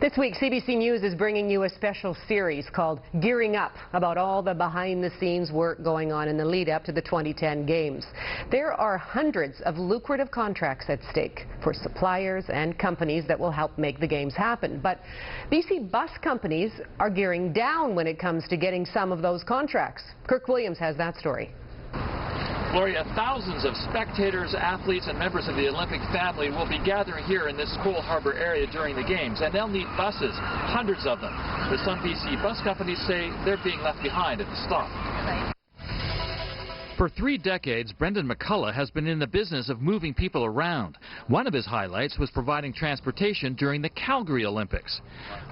This week, CBC News is bringing you a special series called Gearing Up, about all the behind-the-scenes work going on in the lead-up to the 2010 Games. There are hundreds of lucrative contracts at stake for suppliers and companies that will help make the Games happen. But BC bus companies are gearing down when it comes to getting some of those contracts. Kirk Williams has that story. Gloria, thousands of spectators, athletes, and members of the Olympic family will be gathering here in this Cole Harbour area during the Games, and they'll need buses, hundreds of them. But some BC bus companies say they're being left behind at the stop. For 3 decades, Brendan McCullough has been in the business of moving people around. One of his highlights was providing transportation during the Calgary Olympics.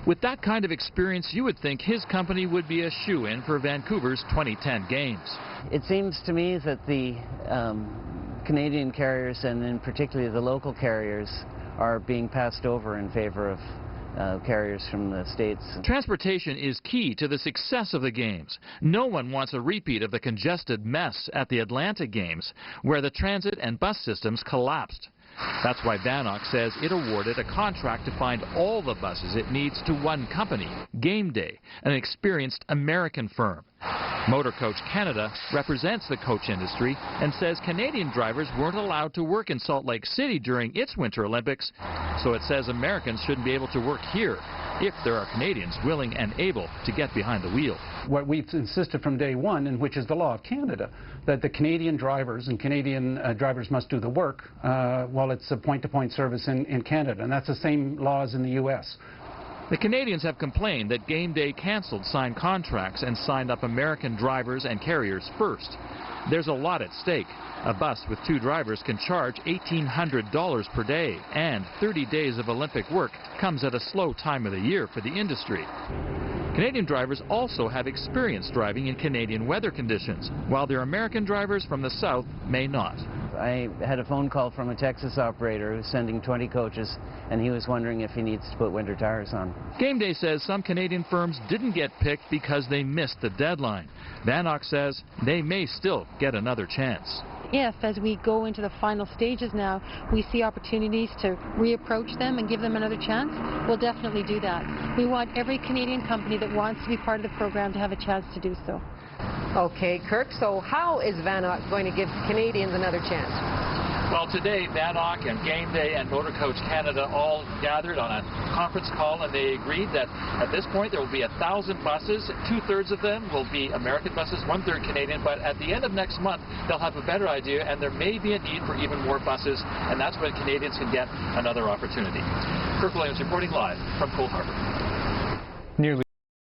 With that kind of experience, you would think his company would be a shoo-in for Vancouver's 2010 Games. It seems to me that the Canadian carriers, and in particular the local carriers, are being passed over in favor of carriers from the States. Transportation is key to the success of the Games. No one wants a repeat of the congested mess at the Atlanta Games, where the transit and bus systems collapsed. That's why VANOC says it awarded a contract to find all the buses it needs to one company, Gameday, an experienced American firm. Motor Coach Canada represents the coach industry and says Canadian drivers weren't allowed to work in Salt Lake City during its Winter Olympics, so it says Americans shouldn't be able to work here if there are Canadians willing and able to get behind the wheel. What we've insisted from day one, and which is the law of Canada, that the Canadian drivers and Canadian drivers must do the work while it's a point-to-point service in Canada, and that's the same law as in the U.S. The Canadians have complained that Gameday canceled signed contracts and signed up American drivers and carriers first. There's a lot at stake. A bus with 2 drivers can charge $1,800 per day, and 30 days of Olympic work comes at a slow time of the year for the industry. Canadian drivers also have experience driving in Canadian weather conditions, while their American drivers from the South may not. I had a phone call from a Texas operator who's sending 20 coaches, and he was wondering if he needs to put winter tires on. Gameday says some Canadian firms didn't get picked because they missed the deadline. VANOC says they may still get another chance. If, as we go into the final stages now, we see opportunities to reapproach them and give them another chance, we'll definitely do that. We want every Canadian company that wants to be part of the program to have a chance to do so. Okay, Kirk, so how is VANOC going to give Canadians another chance? Well, today, VANOC and Gameday and Motor Coach Canada all gathered on a conference call, and they agreed that at this point there will be 1,000 buses. 2/3 of them will be American buses, 1/3 Canadian, but at the end of next month, they'll have a better idea, and there may be a need for even more buses, and that's when Canadians can get another opportunity. Kirk Williams reporting live from Cole Harbour.